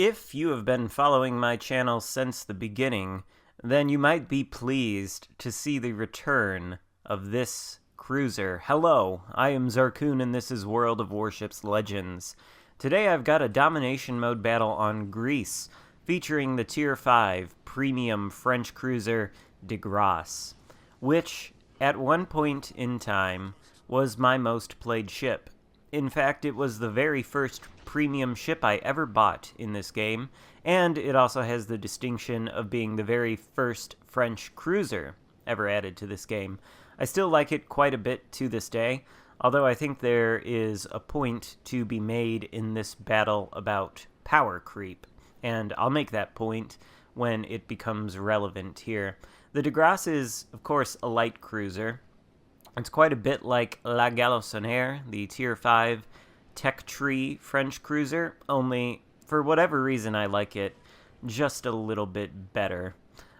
If you have been following my channel since the beginning, then you might be pleased to see the return of this cruiser. Hello, I am Xarkun and this is World of Warships Legends. Today I've got a domination mode battle on Greece, featuring the Tier 5 premium French cruiser de Grasse, which at one point in time was my most played ship. In fact, it was the very first premium ship I ever bought in this game, and it also has the distinction of being the very first French cruiser ever added to this game. I still like it quite a bit to this day, although I think there is a point to be made in this battle about power creep, and I'll make that point when it becomes relevant here. The de Grasse is, of course, a light cruiser. It's quite a bit like La Galissonière, the Tier 5 Tech Tree French cruiser, only for whatever reason I like it just a little bit better.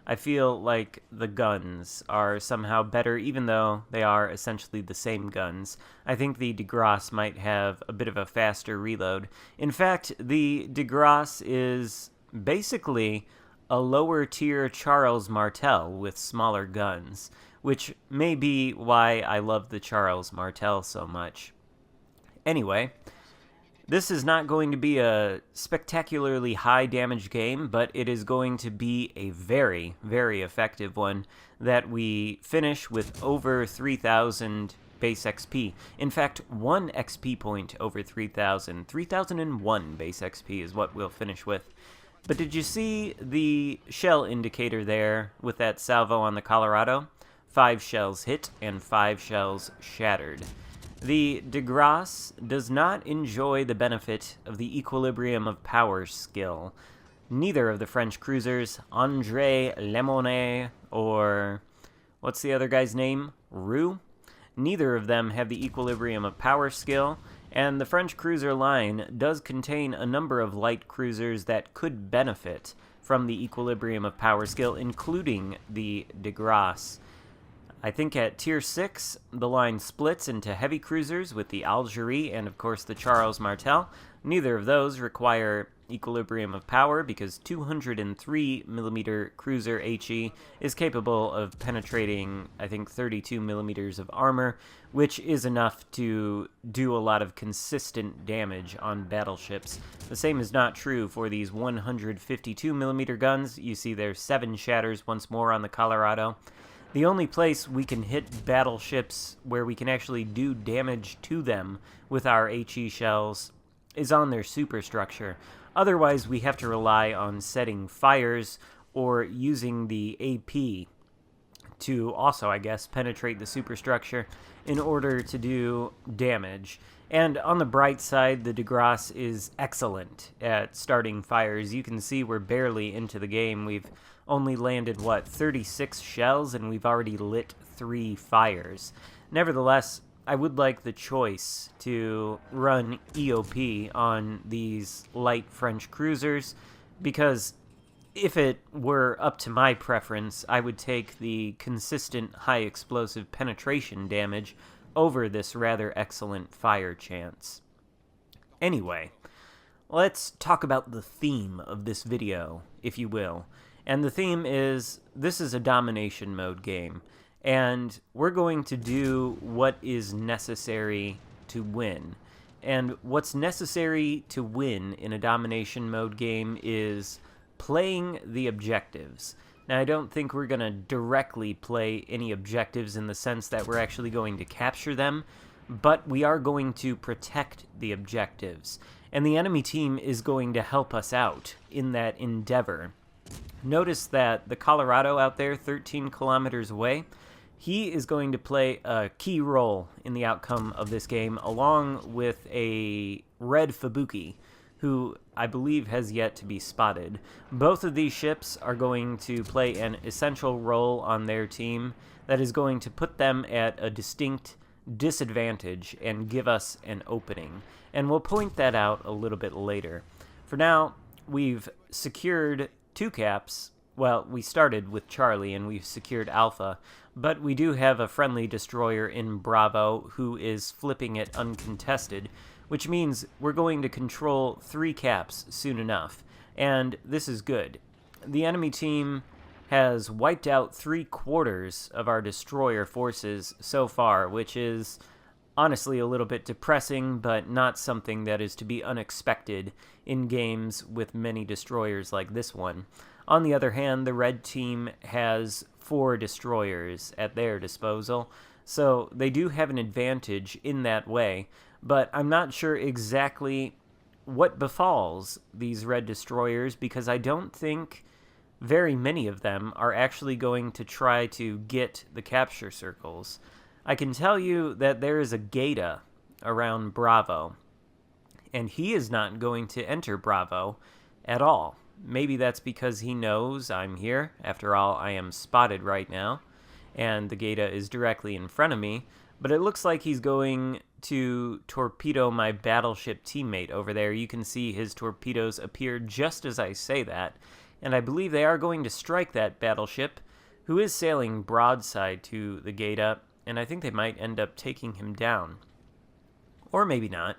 I feel like the guns are somehow better, even though they are essentially the same guns. I think the de Grasse might have a bit of a faster reload. In fact, the de Grasse is basically a lower tier Charles Martel with smaller guns, which may be why I love the Charles Martel so much. Anyway, this is not going to be a spectacularly high damage game, but it is going to be a very, very effective one that we finish with over 3,000 base XP. In fact, 1 XP point over 3,000. 3,001 base XP is what we'll finish with. But did you see the shell indicator there with that salvo on the Colorado? 5 shells hit and 5 shells shattered. The de Grasse does not enjoy the benefit of the equilibrium of power skill. Neither of the French cruisers, André Lemonet or what's the other guy's name? Roux? Neither of them have the equilibrium of power skill, and the French cruiser line does contain a number of light cruisers that could benefit from the equilibrium of power skill, including the de Grasse. I think at Tier 6, the line splits into heavy cruisers with the Algerie and, of course, the Charles Martel. Neither of those require equilibrium of power because 203mm cruiser HE is capable of penetrating, I think, 32mm of armor, which is enough to do a lot of consistent damage on battleships. The same is not true for these 152mm guns. You see there's 7 shatters once more on the Colorado. The only place we can hit battleships where we can actually do damage to them with our HE shells is on their superstructure. Otherwise, we have to rely on setting fires or using the AP to also, I guess, penetrate the superstructure in order to do damage. And on the bright side, the de Grasse is excellent at starting fires. You can see we're barely into the game. We've only landed, 36 shells, and we've already lit 3 fires. Nevertheless, I would like the choice to run EOP on these light French cruisers, because if it were up to my preference, I would take the consistent high explosive penetration damage over this rather excellent fire chance. Anyway, let's talk about the theme of this video, if you will. And the theme is, this is a domination mode game, and we're going to do what is necessary to win. And what's necessary to win in a domination mode game is playing the objectives. Now, I don't think we're going to directly play any objectives in the sense that we're actually going to capture them, but we are going to protect the objectives. And the enemy team is going to help us out in that endeavor. Notice that the Colorado out there, 13 kilometers away, he is going to play a key role in the outcome of this game, along with a red Fubuki, who I believe has yet to be spotted. Both of these ships are going to play an essential role on their team that is going to put them at a distinct disadvantage and give us an opening. And we'll point that out a little bit later. For now, we've secured 2 caps. Well, we started with Charlie and we've secured Alpha, but we do have a friendly destroyer in Bravo who is flipping it uncontested, which means we're going to control 3 caps soon enough. and this is good. The enemy team has wiped out 3/4 of our destroyer forces so far, which is honestly a little bit depressing, but not something that is to be unexpected in games with many destroyers like this one. On the other hand, the red team has 4 destroyers at their disposal, so they do have an advantage in that way, but I'm not sure exactly what befalls these red destroyers, because I don't think very many of them are actually going to try to get the capture circles. I can tell you that there is a Geta around Bravo, and he is not going to enter Bravo at all. Maybe that's because he knows I'm here. After all, I am spotted right now, and the Geta is directly in front of me, but it looks like he's going to torpedo my battleship teammate over there. You can see his torpedoes appear just as I say that, and I believe they are going to strike that battleship, who is sailing broadside to the Geta, and I think they might end up taking him down. Or maybe not.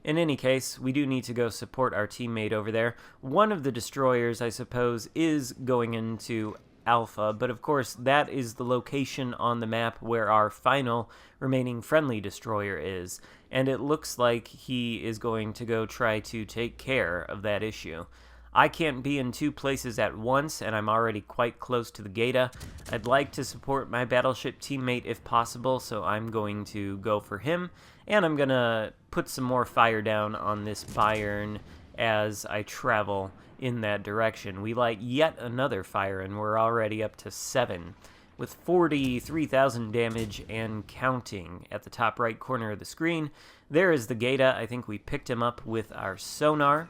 In any case, we do need to go support our teammate over there. One of the destroyers, I suppose, is going into Alpha, but of course that is the location on the map where our final remaining friendly destroyer is, and it looks like he is going to go try to take care of that issue. I can't be in 2 places at once, and I'm already quite close to the Geta. I'd like to support my battleship teammate if possible, so I'm going to go for him, and I'm going to put some more fire down on this Bayern as I travel in that direction. We light yet another fire, and we're already up to 7, with 43,000 damage and counting. At the top right corner of the screen, there is the Geta. I think we picked him up with our sonar,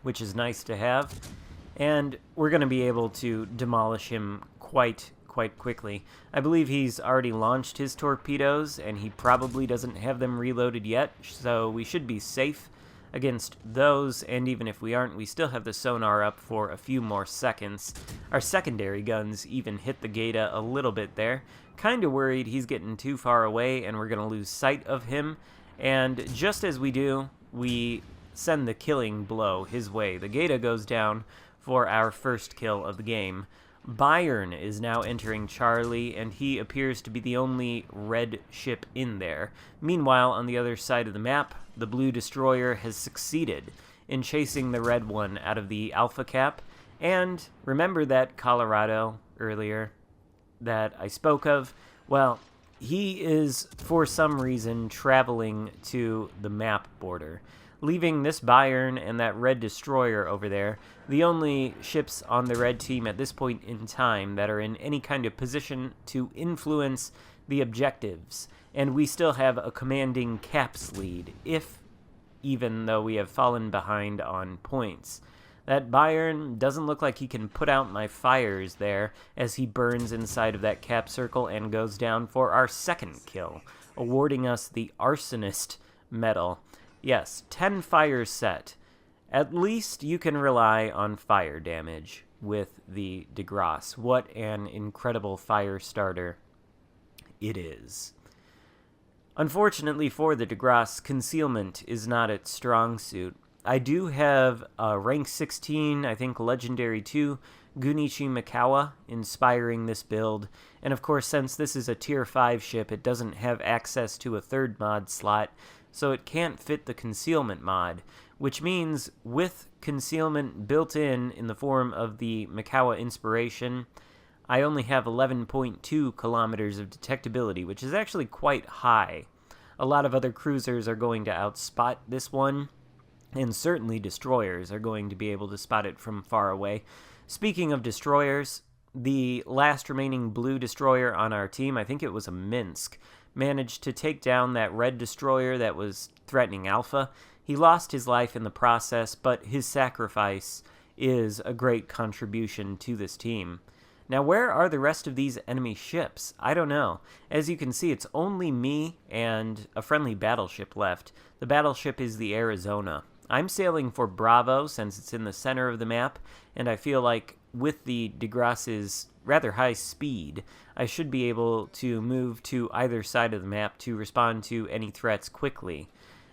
which is nice to have, and we're going to be able to demolish him quite quickly. I believe he's already launched his torpedoes, and he probably doesn't have them reloaded yet, so we should be safe against those, and even if we aren't, we still have the sonar up for a few more seconds. Our secondary guns even hit the Geta a little bit there. Kinda worried he's getting too far away and we're going to lose sight of him, and just as we do, we send the killing blow his way. The Geta goes down for our first kill of the game. Bayern is now entering Charlie, and he appears to be the only red ship in there. Meanwhile, on the other side of the map, the blue destroyer has succeeded in chasing the red one out of the Alpha Cap. And remember that Colorado earlier that I spoke of? Well, he is, for some reason, traveling to the map border, leaving this Bayern and that red destroyer over there, the only ships on the red team at this point in time that are in any kind of position to influence the objectives. And we still have a commanding caps lead, even though we have fallen behind on points. That Bayern doesn't look like he can put out my fires there as he burns inside of that cap circle and goes down for our second kill, awarding us the Arsonist medal. Yes, 10 fires set. At least you can rely on fire damage with the de Grasse. What an incredible fire starter it is. Unfortunately for the de Grasse, concealment is not its strong suit. I do have a rank 16, I think legendary 2, Gunichi Mikawa inspiring this build, and of course since this is a tier 5 ship, it doesn't have access to a third mod slot, so it can't fit the concealment mod, which means with concealment built in the form of the Mikawa inspiration, I only have 11.2 kilometers of detectability, which is actually quite high. A lot of other cruisers are going to outspot this one, and certainly destroyers are going to be able to spot it from far away. Speaking of destroyers, the last remaining blue destroyer on our team, I think it was a Minsk, managed to take down that red destroyer that was threatening Alpha. He lost his life in the process, but his sacrifice is a great contribution to this team. Now, where are the rest of these enemy ships? I don't know. As you can see, it's only me and a friendly battleship left. The battleship is the Arizona. I'm sailing for Bravo since it's in the center of the map, and I feel like with the de Grasse's rather high speed, I should be able to move to either side of the map to respond to any threats quickly.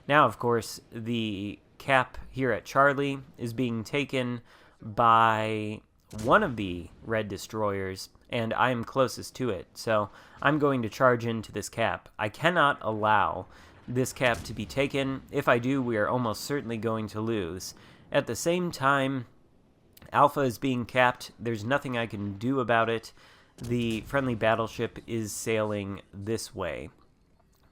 Now, of course, the cap here at Charlie is being taken by one of the red destroyers, and I'm closest to it, so I'm going to charge into this cap. I cannot allow this cap to be taken. If I do, we are almost certainly going to lose. At the same time, Alpha is being capped. There's nothing I can do about it. The friendly battleship is sailing this way.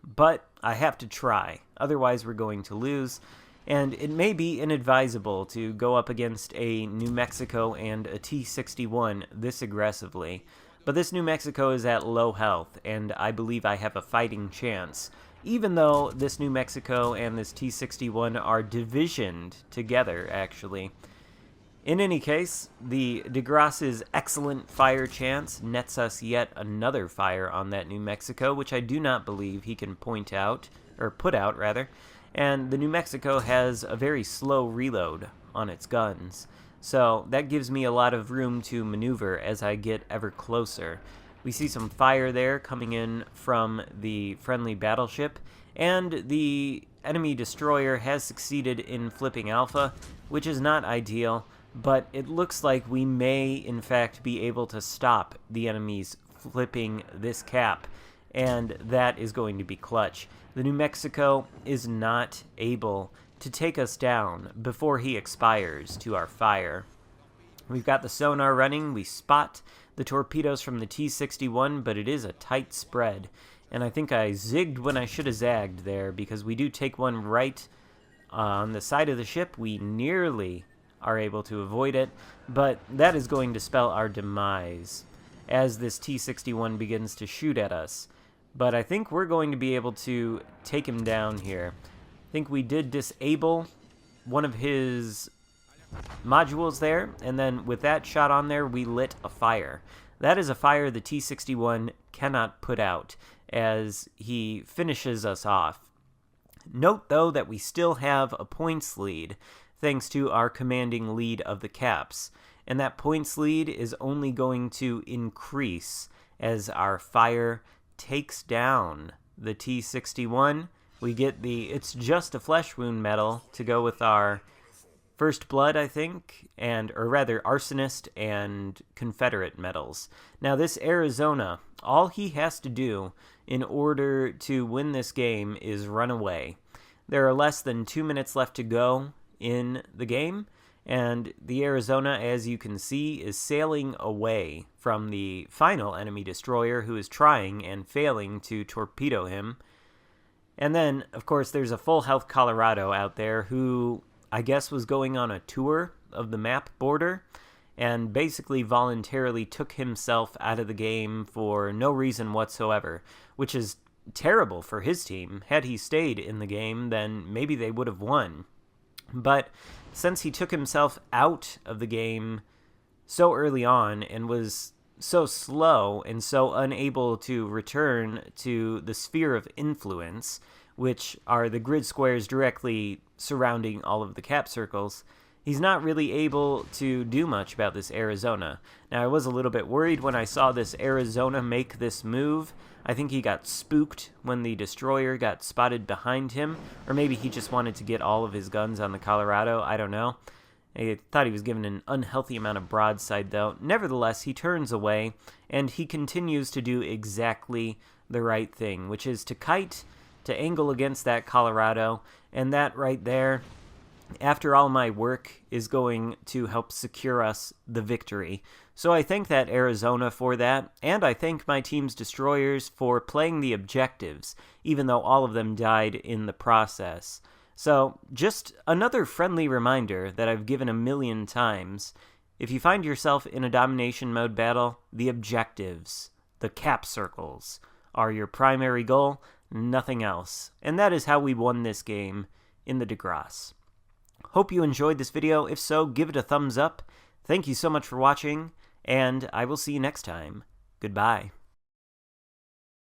But I have to try, otherwise we're going to lose. And it may be inadvisable to go up against a New Mexico and a T-61 this aggressively. But this New Mexico is at low health, and I believe I have a fighting chance. Even though this New Mexico and this T-61 are divisioned together, actually. In any case, the DeGrasse's excellent fire chance nets us yet another fire on that New Mexico, which I do not believe he can put out, rather. And the New Mexico has a very slow reload on its guns, so that gives me a lot of room to maneuver as I get ever closer. We see some fire there coming in from the friendly battleship, and the enemy destroyer has succeeded in flipping Alpha, which is not ideal, but it looks like we may in fact be able to stop the enemies flipping this cap, and that is going to be clutch. The New Mexico is not able to take us down before he expires to our fire. We've got the sonar running. We spot the torpedoes from the T-61, but it is a tight spread. And I think I zigged when I should have zagged there, because we do take one right on the side of the ship. We nearly are able to avoid it, but that is going to spell our demise as this T-61 begins to shoot at us. But I think we're going to be able to take him down here. I think we did disable one of his modules there, and then with that shot on there, we lit a fire. That is a fire the T-61 cannot put out as he finishes us off. Note, though, that we still have a points lead thanks to our commanding lead of the caps, and that points lead is only going to increase as our fire takes down the T-61. We get the It's Just a Flesh Wound medal to go with our First Blood, I think, or rather Arsonist and Confederate medals. Now this Arizona, all he has to do in order to win this game is run away. There are less than 2 minutes left to go in the game, and the Arizona, as you can see, is sailing away from the final enemy destroyer who is trying and failing to torpedo him. And then, of course, there's a full health Colorado out there who I guess was going on a tour of the map border and basically voluntarily took himself out of the game for no reason whatsoever, which is terrible for his team. Had he stayed in the game, then maybe they would have won. But since he took himself out of the game so early on and was so slow and so unable to return to the sphere of influence, which are the grid squares directly surrounding all of the cap circles, he's not really able to do much about this Arizona. Now, I was a little bit worried when I saw this Arizona make this move. I think he got spooked when the destroyer got spotted behind him, or maybe he just wanted to get all of his guns on the Colorado. I don't know. I thought he was given an unhealthy amount of broadside, though. Nevertheless, he turns away, and he continues to do exactly the right thing, which is to kite, to angle against that Colorado, and that right there, after all my work, is going to help secure us the victory. So I thank that Arizona for that, and I thank my team's destroyers for playing the objectives, even though all of them died in the process. So, just another friendly reminder that I've given a million times. If you find yourself in a domination mode battle, the objectives, the cap circles, are your primary goal, nothing else. And that is how we won this game in the DeGrasse. Hope you enjoyed this video. If so, give it a thumbs up. Thank you so much for watching, and I will see you next time. Goodbye.